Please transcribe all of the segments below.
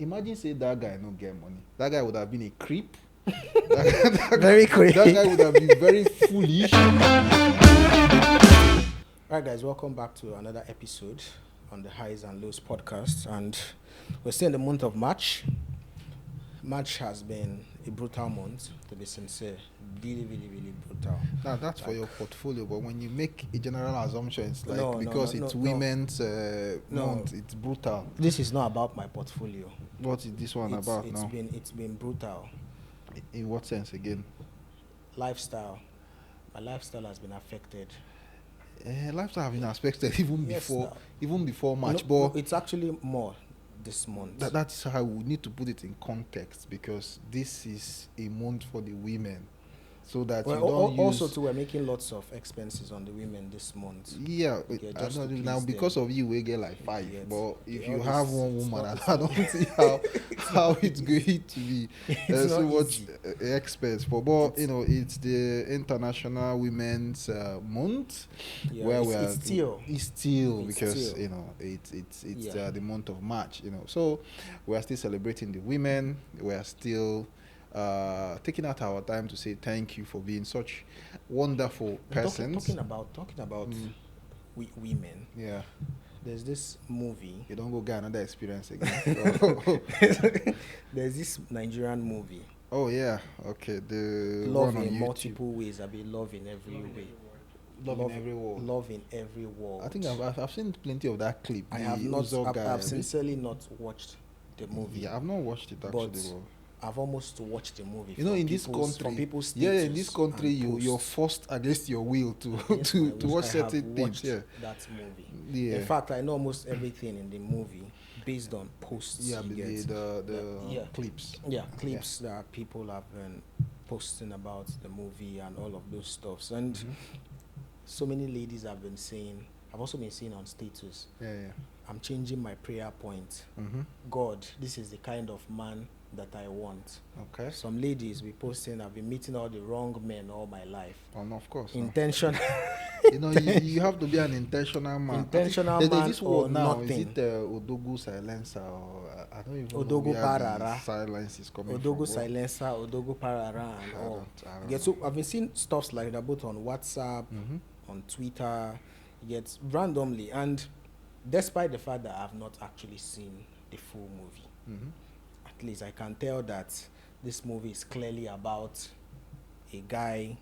Imagine say that guy no get money. That guy would have been a creep. Very quick. That guy would have been very foolish. Alright, guys, welcome back to another episode on the Highs and Lows podcast. And we're still in the month of March. March has been a brutal month, to be sincere. Really, really, really brutal. Now that's for your portfolio, but when you make a general assumption, it's like No, because it's women's month, it's brutal. This is not about my portfolio. What is this one about now? It's been brutal. In what sense again? Lifestyle. My lifestyle has been affected. Lifestyle have been affected even Yes, before March, No, but it's actually more this month. that's how we need to put it in context, because this is a month for the women, so that you don't also use. too, we're making lots of expenses on the women this month. Yeah, Yeah, I just to don't know, now please because them. of you we get like 5, Yes. but if Yeah, you all have this- one it's woman, not- I don't see how it's going to be It's so not much easy. expense for. But it's the International Women's Month, Yeah, where it's still because still. it's Yeah. the month of March, so we are still celebrating the women. We are still taking out our time to say thank you for being such wonderful And persons. talking about women. Yeah, There's this movie. you don't go get another experience again. So- There's this Nigerian movie. oh yeah, okay. The Love one on in YouTube. multiple ways. Love in every way. Love in every world. Love in every world. I think I've seen plenty of that clip. I the have not. Uzo guy, I've sincerely not watched the movie. Yeah, I've not watched it actually. But But I've almost watched the movie. you know, from in this people's- country, from people's in this status country, and you're posts. forced against your will to Yes, to I wish watch I certain have things. watched Yeah, that movie. yeah, In fact, I know almost everything in the movie based on posts. yeah. you The get. the Yeah. clips. Yeah, clips that people have been posting about the movie and all of those stuffs. And Mhm. so many ladies have been saying, I've also been seeing on status, Yeah. I'm changing my prayer point. Mm-hmm. God, this is the kind of man that I want. Okay. Some ladies be posting, I've been meeting all the wrong men all my life. Oh, no, of course. No. Intention. You have to be an intentional man. Intentional There's man this or word now. nothing. Is it Odogu silencer, or I don't even Odogu know where parara. the silence is coming Odogu from. silencer, Odogu parara, and I all. don't Yeah, know. so I've been seeing stuffs like that both on WhatsApp, Mm-hmm. on Twitter, yet randomly. And despite the fact that I've not actually seen the full movie, Mm-hmm. at least I can tell that this movie is clearly about a guy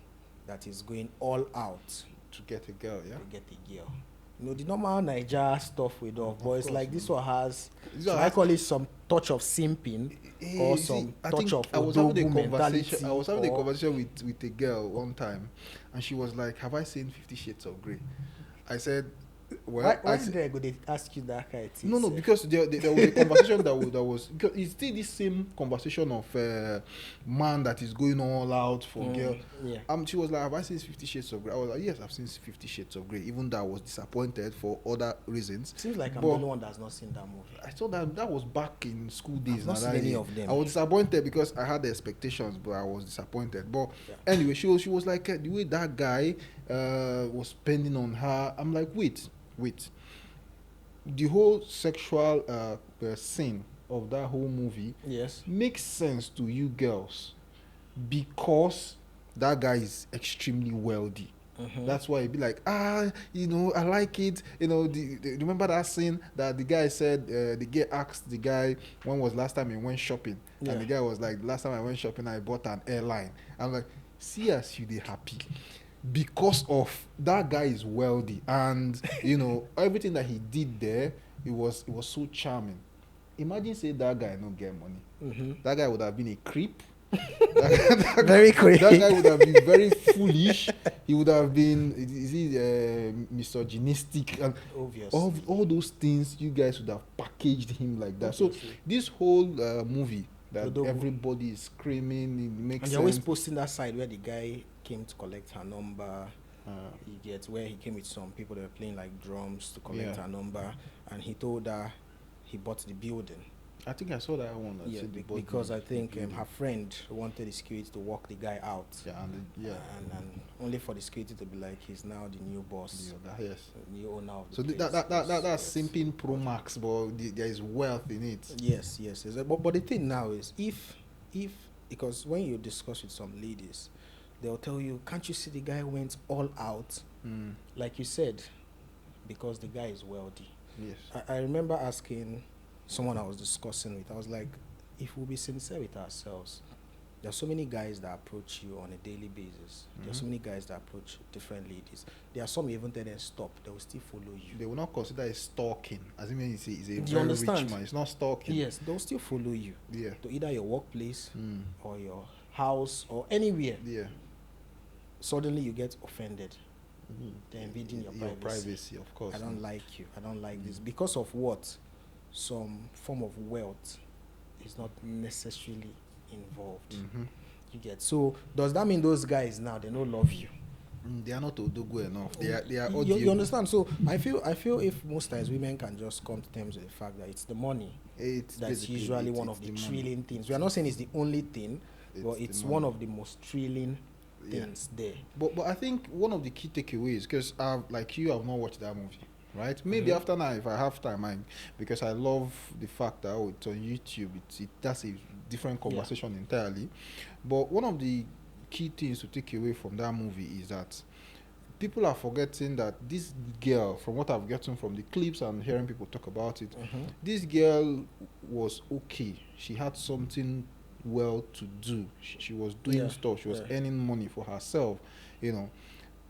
that is going all out To get a girl, yeah. to get a girl. You know, the normal Niger stuff with all Of boys, course, like this one has, This so one I has- call it some touch of simping or some touch of I was having a Odogu conversation. mentality. I was having a or- conversation with a girl one time, and she was like, "Have I seen 50 Shades of Grey?" I said, "Well, Why I did I go they ask you that kind of thing? no, sir? because there was a conversation that was because it's still the same conversation of man that is going all out for girl." Yeah. She was like, "Have I seen 50 Shades of Grey?" I was like, "Yes, I've seen 50 Shades of Grey." Even though I was disappointed for other reasons. Seems like I'm But the only one that's not seen that movie. I thought that was back in school days. not now, seen that any year. of them. I was disappointed because I had the expectations, but I was disappointed. But Yeah. anyway, she was like, the way that guy was spending on her. I'm like, wait. The whole sexual scene of that whole movie Yes. makes sense to you girls because that guy is extremely wealthy. Mhm. That's why it'd be like, I like it. Remember that scene that the guy said, the guy asked the guy, when was last time he went shopping? Yeah. And the guy was like, last time I went shopping, I bought an airline. I'm like, see as you they happy. Because of that guy is wealthy, and everything that he did there, it was so charming. Imagine say that guy no get money. Mhm. That guy would have been a creep. Very quick. That guy would have been very foolish. He would have been misogynistic, and Obvious. all those things. You guys would have packaged him like that. So Obviously. this whole movie that Odogu. everybody is screaming, it makes And you're always sense. posting that side where the guy came to collect her number. Uh, He gets where he came with some people that were playing like drums to collect Yeah. her number, and he told her he bought the building. I think I saw that one. I Yeah, said the body because I think video. her friend wanted the security to walk the guy out. Yeah, And only for the security to be like, he's now the new boss, yes. new owner of the So place. that's simping pro max, but there is wealth in it. Yes. But the thing now is, if because when you discuss with some ladies, they'll tell you, can't you see the guy went all out? Like you said, because the guy is wealthy. Yes. I remember asking someone I was discussing with, I was like, if we'll be sincere with ourselves, there are so many guys that approach you on a daily basis. There are so many guys that approach different ladies. There are some even tell them stop, they will still follow you. They will not consider it stalking, as in it's a you very understand? rich man. It's not stalking. Yes, they'll still follow you Yeah. to either your workplace or your house or anywhere. Yeah. Suddenly you get offended. They're invading your privacy, of course. I don't like you. I don't like this. Because of what? Some form of wealth is not necessarily involved. You get. So does that mean those guys now they don't love you? They are not odogu enough. They are you understand? So I feel if most times women can just come to terms with the fact that it's the money. That's usually one of the thrilling things. We are not saying it's the only thing, but it's one of the most thrilling things there. But I think one of the key takeaways, because like you have not watched that movie, right? Maybe after now, if I have time, because I love the fact that it's on YouTube. That's a different conversation entirely. But one of the key things to take away from that movie is that people are forgetting that this girl, from what I've gotten from the clips and hearing people talk about it, this girl was okay. She had something well to do. She was doing stuff. She was earning money for herself,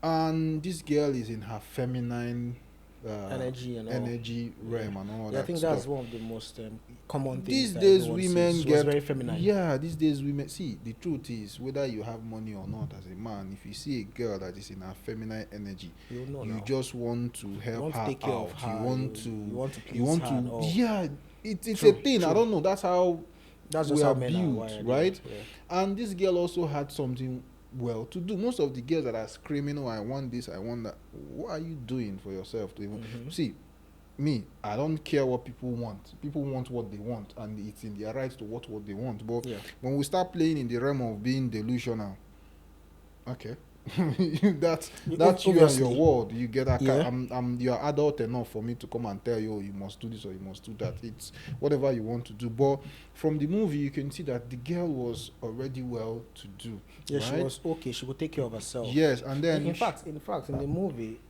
and this girl is in her feminine energy realm and all that. I think that's one of the most common things. These days women get very feminine. Yeah, these days women see, the truth is, whether you have money or not as a man, if you see a girl that is in her feminine energy, you just want to help her take care out. of her. You want to yeah, it's True, a thing. true. I don't know. That's just we how are men are built, wired, right? Yeah. And this girl also had something well to do. Most of the girls that are screaming, "Oh, I want this, I want that," what are you doing for yourself to even see? Me, I don't care what people want. People want what they want, and it's in their rights to what they want. But when we start playing in the realm of being delusional, okay, that's you and your world. You get that. You are adult enough for me to come and tell you, oh, you must do this or you must do that. It's whatever you want to do. But from the movie, you can see that the girl was already well to do. Yeah, right? she was okay. She could take care of herself. Yes, and then in fact, in the movie,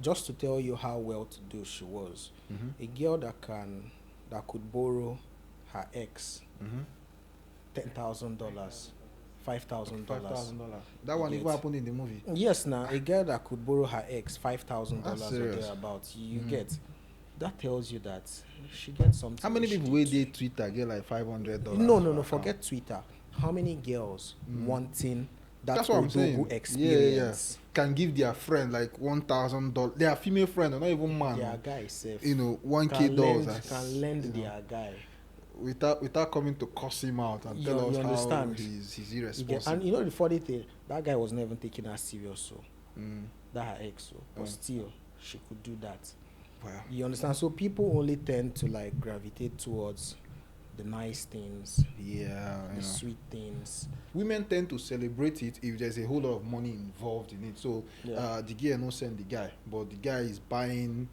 just to tell you how well to do she was, a girl that could borrow her ex $10,000, $5,000. That one even happened in the movie. Yes, now a girl that could borrow her ex $5,000 or thereabouts. You get. That tells you that she gets something. How many people will they Twitter get like $500? No. Forget Twitter. How many girls wanting that's what I'm saying. Experience can give their friend like $1,000. Their female friend, or not even man. Their guy safe. $1,000 can lend their guy without coming to cuss him out and tell us how he's irresponsible. And the funny thing, that guy was not even taking her serious. So that her ex, but still she could do that. Wow. You understand? So people only tend to like gravitate towards the nice things, the sweet things. Women tend to celebrate it if there's a whole lot of money involved in it. So the girl no send the guy, but the guy is buying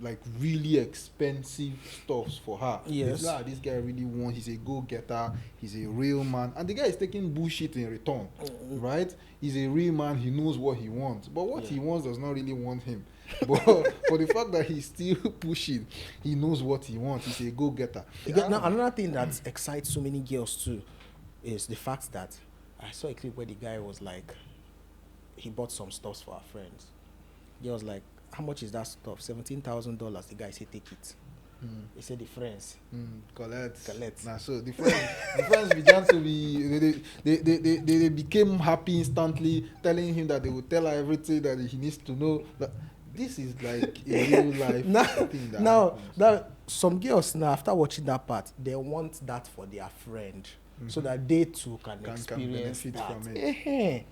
like really expensive stuffs for her. Yes. This guy really wants. He's a go-getter. He's a real man, and the guy is taking bullshit in return, right? He's a real man. He knows what he wants, but what he wants does not really want him. But for the fact that he's still pushing, he knows what he wants. He's a go-getter. Now, another thing that excites so many girls too is the fact that I saw a clip where the guy was like, he bought some stuff for our friends. He was like, how much is that stuff? $17,000. The guy said, take it. He said, the friends. Collect. Nah, so the friends began to be, they became happy instantly, telling him that they would tell her everything that he needs to know. This is like a real life thing. Now, some girls now, after watching that part, they want that for their friend, so that they too can experience benefit that. from it.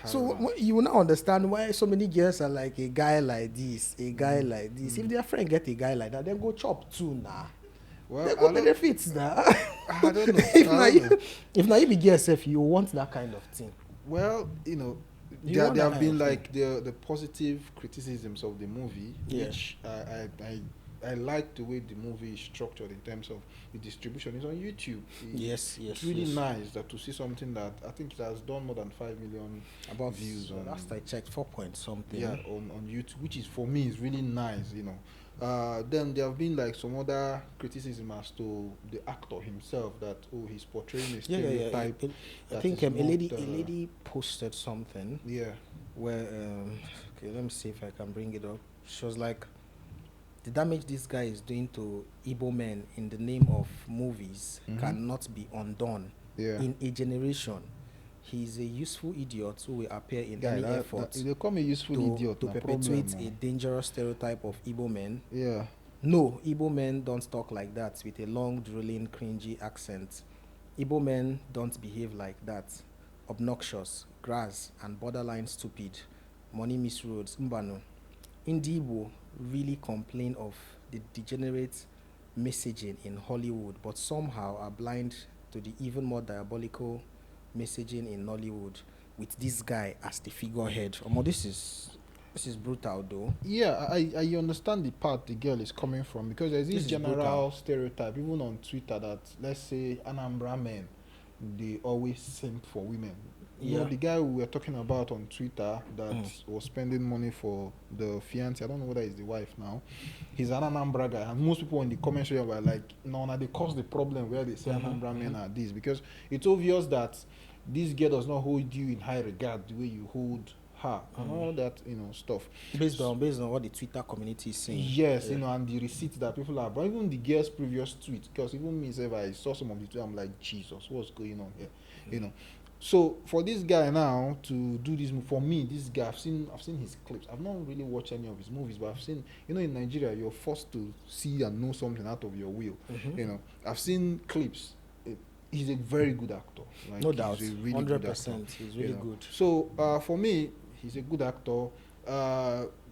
So you will now understand why so many girls are like a guy like this, a guy like this. If their friend get a guy like that, then go chop too now. Well, They I go don't, benefits now. I don't know. if I now don't you, know. if now you be GSF, you want that kind of thing. Well, You there, want there that have kind been of like the positive criticisms of the movie, Yeah. which I like the way the movie is structured in terms of the distribution. It's on YouTube. Yes, It's yes, really yes. nice that to see something that I think it has done more than 5 million About views on, last I checked, 4 point something. yeah, on YouTube, which is for me is really nice. Then there have been like some other criticism as to the actor himself, that he's portraying a Yeah, yeah, yeah. stereotype. I that think is a not, lady posted something yeah, where okay, let me see if I can bring it up. She was like, the damage this guy is doing to Igbo men in the name of movies Mhm. cannot be undone. yeah. In a generation, he is a useful idiot who will appear in Guy, any that effort they call me useful idiot. to na perpetuate problem, a oh. dangerous stereotype of Igbo men. Yeah, No, Igbo men don't talk like that with a long, drooling, cringy accent. Igbo men don't behave like that. Obnoxious, grass, and borderline stupid. Money misroads. Mbano. Indi Igbo really complain of the degenerate messaging in Hollywood, but somehow are blind to the even more diabolical messaging in Nollywood with this guy as the figurehead. This is brutal though. yeah. I understand the part the girl is coming from, because there's this This is general brutal. stereotype, even on Twitter, that let's say Anambra men, they always simp for women. Yeah. The guy we were talking about on Twitter that was spending money for the fiance, I don't know whether it's the wife now. He's an Anambra guy, and most people in the comment section were like, no, they cause the problem where they say Anambra men are this, because it's obvious that this girl does not hold you in high regard the way you hold her, and all that stuff. Based on what the Twitter community is saying. Yes, Yeah. and the receipts that people are, but even the girl's previous tweet, because even me, if I saw some of the tweet, I'm like, Jesus, what's going on here? So for this guy now to do this, for me, this guy, I've seen his clips. I've not really watched any of his movies, but I've seen, in Nigeria, you're forced to see and know something out of your will. I've seen clips. He's a very good actor. Like, No doubt. he's a really good 100%. actor. He's really good. So for me, he's a good actor.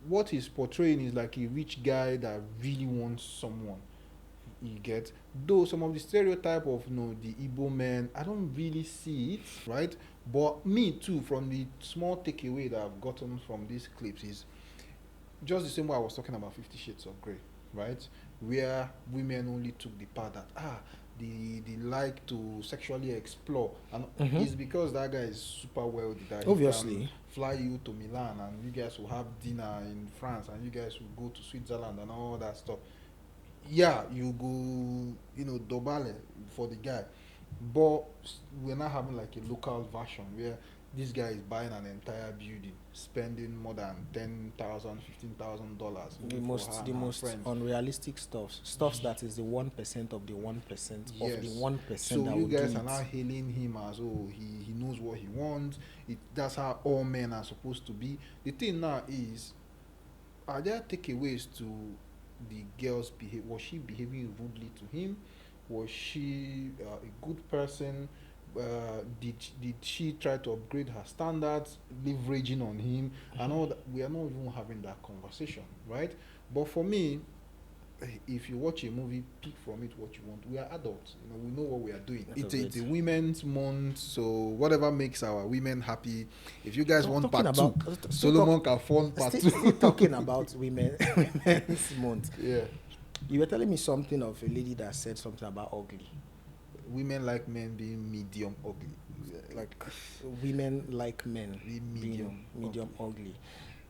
What he's portraying is like a rich guy that really wants someone. You get, though some of the stereotype of the Igbo men, I don't really see it, right? But me too, from the small takeaway that I've gotten from these clips, is just the same way I was talking about 50 Shades of Grey, right? Where women only took the part that they like to sexually explore, and it's because that guy is super wealthy that he Obviously. can fly you to Milan, and you guys will have dinner in France, and you guys will go to Switzerland and all that stuff. Yeah, you go, dobale for the guy, but we're not having like a local version where this guy is buying an entire building, spending more than $10,000, $15,000. The most unrealistic stuff that is the 1% of the 1% of the 1%. So that you will guys do are now it. hailing him as he knows what he wants. That's how all men are supposed to be. The thing now is, are there takeaways to the girl's behavior? Was she behaving rudely to him? Was she a good person? Did she try to upgrade her standards, leveraging on him, and all that? We are not even having that conversation, right? But for me, if you watch a movie, pick from it what you want. We are adults, we know what we are doing. It's a women's month, so whatever makes our women happy. If you guys want part two, Solomon can fund part two. Still talking about women's month. Yeah, You were telling me something of a lady that said something about ugly. women like men being medium ugly. Like women like men Medium being medium ugly.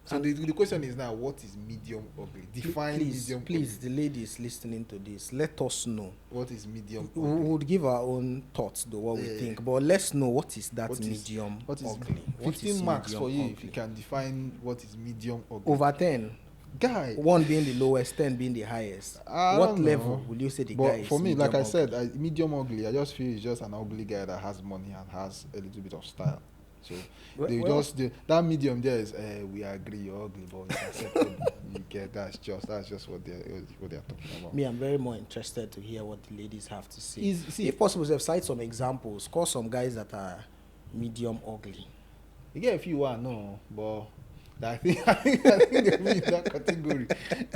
So the question is now, what is medium ugly? Define medium Please, ugly. the ladies listening to this, let us know. What is medium We ugly? would give our own thoughts, though, what we Yeah. think. But let's know what is that What is- medium What is ugly. What 15 is marks medium for you ugly? if you can define what is medium ugly. Over 10. Guy, 1 being the lowest, 10 being the highest. I What don't level know. will you say the But guy is? for me, like I medium said, ugly? medium ugly, I just feel it's just an ugly guy that has money and has a little bit of style. So that medium there is we agree you're ugly, but it's acceptable. You get that's just what they're talking about. Me, I'm very more interested to hear what the ladies have to say. See, If possible, cite some examples. Call some guys that are medium ugly. you get a few one, no, but I think they'll be in that category.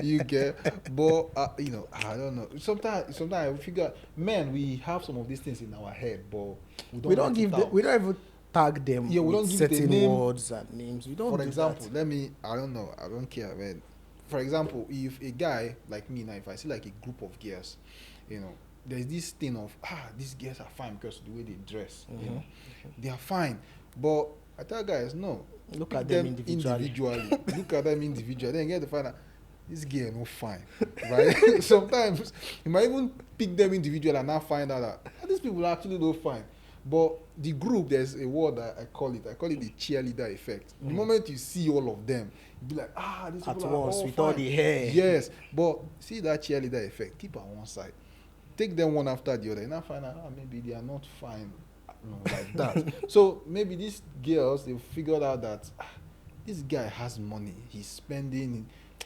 You get, but I don't know. Sometimes I figure, men, we have some of these things in our head, but We don't let give it them. out. We don't even tag them Yeah, we with don't give the certain name. words and names. We don't. For do example, that. let me. I don't know. I don't care, man. For example, if a guy like me now, if I see like a group of girls, there's this thing of these girls are fine because of the way they dress. They are fine, but I tell guys no. Look Pick at them them individually. Look at them individually. Then you get to find out this girl no fine, right? Sometimes you might even pick them individually and now find out that these people actually don't fine. But the group, there's a word that I call it. I call it the cheerleader effect. The moment you see all of them, you be like, these At people are once all with fine. all the hair. Yes, but see that cheerleader effect. Keep on one side. Take them one after the other. And now find out maybe they are not fine, like that. So maybe these girls, they figured out that this guy has money. He's spending,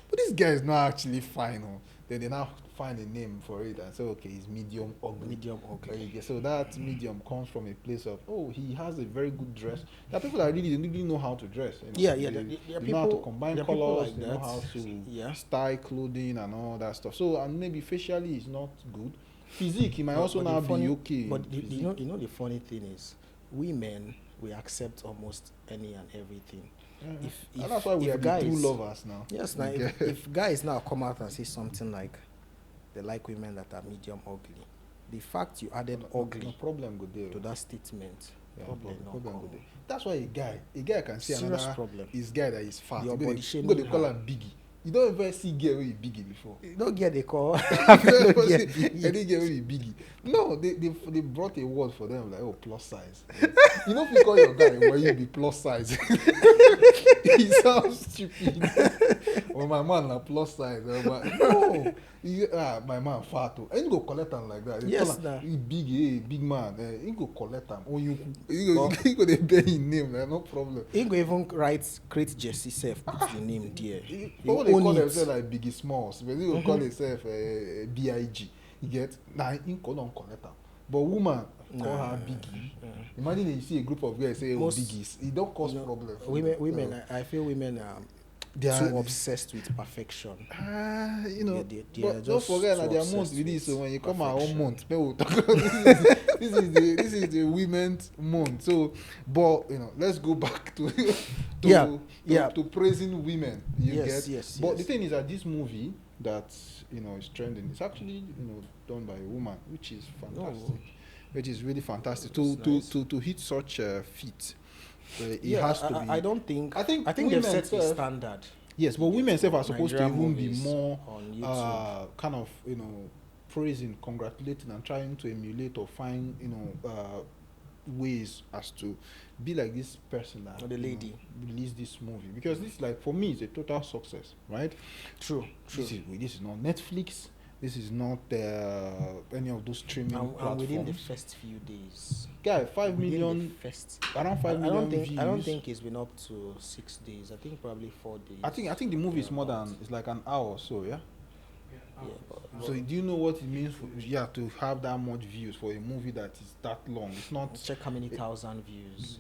but this guy is not actually fine. Then they now find a name for it and say, okay, he's medium ugly. Medium ugly. Okay, so that medium comes from a place of, he has a very good dress. There are people that really know how to dress. Yeah. They, There are they know how to people. combine There are people colors. like They that. know how to Yeah. style clothing and all that stuff. So, and maybe facially is not good. Physique, he might also the now funny- be okay. But physique. you know the funny thing is, we men, we accept almost any and everything. And that's why we if are the guys, true lovers now. Yes, now if guys now come out and say something like they like women that are medium ugly, the fact you added No ugly problem good there. to that statement, Yeah, problem no problem come. good there. That's why a guy can see Serious another problem. is guy that is fat. Your You go body dey- shaming you go they call her. him biggie. You don't ever see girl with biggie before. You don't get the call. You don't ever get see biggie. any girl with biggie. No, they brought a word for them like plus size. You know if you call your guy when you be plus size. He sounds stupid. Well, my man na plus size. No, my man fat too. Ain't go collect him like that. They Yes, call nah. him, he big man. Ain't go collect him. Or you Well- go they bear his name. No problem. He go even create Jesse self, put the name there. But You what they own call it. themselves like Biggie Smalls, but they will call themselves BIG. You get? Nah, he call on collect am. But woman call her Biggie. Imagine you see a group of girls say Most- Biggies. It don't cause problem. for Women, them. I feel women are They are too obsessed with perfection. They they are but don't just forget that too their month obsessed with this. So with when you come our own perfection. month, maybe we'll talk about this is the women's month. So, but let's go back to to praising women. You Yes, get? yes, But yes. the thing is that this movie that is trending, it's actually done by a woman, which is fantastic. Which is really fantastic It's nice. to hit such a feat. It Yeah, has to be. I don't think. I think they've women set the first- standard. Yes, but women Yes, self are supposed to Nigerian even be movies more on YouTube. kind of praising, congratulating, and trying to emulate or find ways as to be like this person that Or the lady. released this movie, because this, like, for me, is a total success, right? True. This is not Netflix. This is not any of those streaming And platforms. within the first few days, Guy, 5 within the million, first, around 5 million views. I don't think it's been up to 6 days. I think probably 4 days. I think the movie is more thereabouts. than, it's like an hour or so, yeah. Yeah, but So do you know what it means to have that much views for a movie that is that long? It's not check how many thousand views.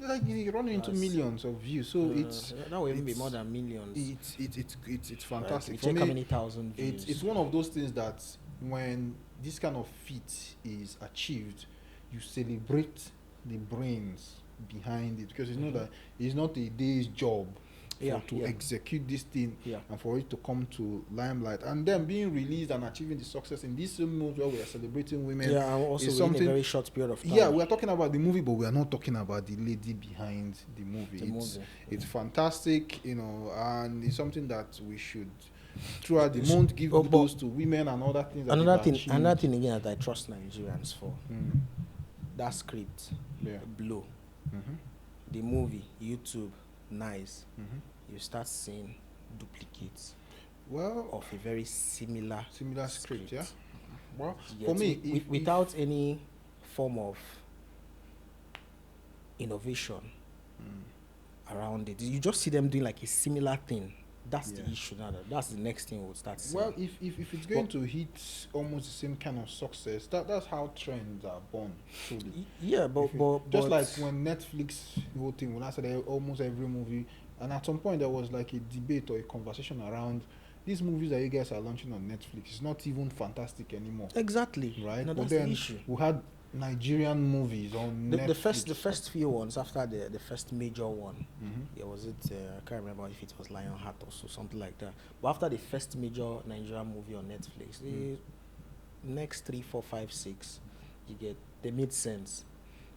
like you're running into That's- millions of views. So it's that will even be it's- more than millions. it's Right? fantastic. You For check me, how many thousand views. it's one of those things that when this kind of feat is achieved, you celebrate the brains behind it, because you know that it's not a day's job to execute this thing Yeah. and for it to come to limelight, and then being released and achieving the success in this same month where we are celebrating women. Yeah, and also is within a something- very short period of time. Yeah, we are talking about the movie, but we are not talking about the lady behind the movie. The it's movie. it's fantastic, and it's something that we should throughout the Sh- month give but- kudos to women and other things. That Another they've thing, achieved. another thing again that I trust Nigerians for, Mm, that script, yeah. blow, Mhm, the movie, YouTube, nice. mhm. You start seeing duplicates Well, of a very similar script, yeah. Well, You for get me, it? if, without any form of innovation around it, you just see them doing like a similar thing. That's the Yeah. issue now. That's the next thing we'll start seeing. well, if it's going to hit almost the same kind of success, that's how trends are born. Truly. Yeah, but Just but like when Netflix, the whole thing, when I said almost every movie And at some point, there was like a debate or a conversation around these movies that you guys are launching on Netflix. It's not even fantastic anymore, Exactly. right? No, But that's the then issue. we had Nigerian movies on The Netflix. first few ones after the first major one, Mhm. was it? I can't remember if it was Lionheart or so, something like that. But after the first major Nigerian movie on Netflix, the next 3, 4, 5, 6, they made sense.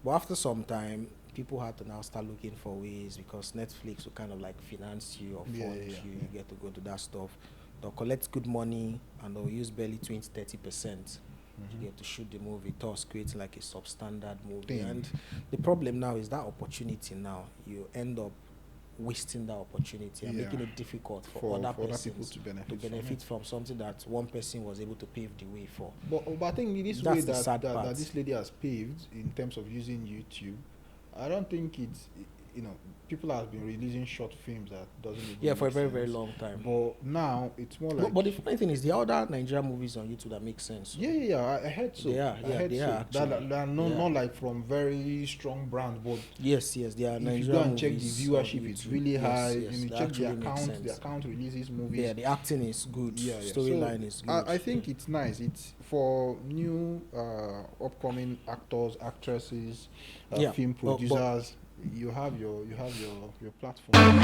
But after some time, people had to now start looking for ways because Netflix will kind of like finance you or fund Yeah, you. yeah. You get to go to that stuff. They'll collect good money and they'll use barely 20-30%. You get to shoot the movie, thus creating like a substandard movie. Thing. And the problem now is that opportunity now, you end up wasting that opportunity and Yeah. making it difficult for For other other people persons to benefit from it. from something that one person was able to pave the way for. But I think this That's way the sad that part. this lady has paved in terms of using YouTube, I don't think it's, people have been releasing short films that doesn't even Yeah, for a make very, sense. very long time. But now it's more like But the funny thing is, the other Nigerian movies on YouTube that make sense. yeah, I heard so. They are, I yeah, heard they so. are actually. That Yeah. not like from very strong brands, but Yes, they are if Nigerian you go and check the movies viewership, on it's YouTube. really Yes, high. yes, And you they check the actually make account, sense. the account releases movies. Yeah, the acting is good. Yeah. Storyline So is good. I think it's nice. It's for new upcoming actors, actresses, Yeah, film but- producers. You have your platform.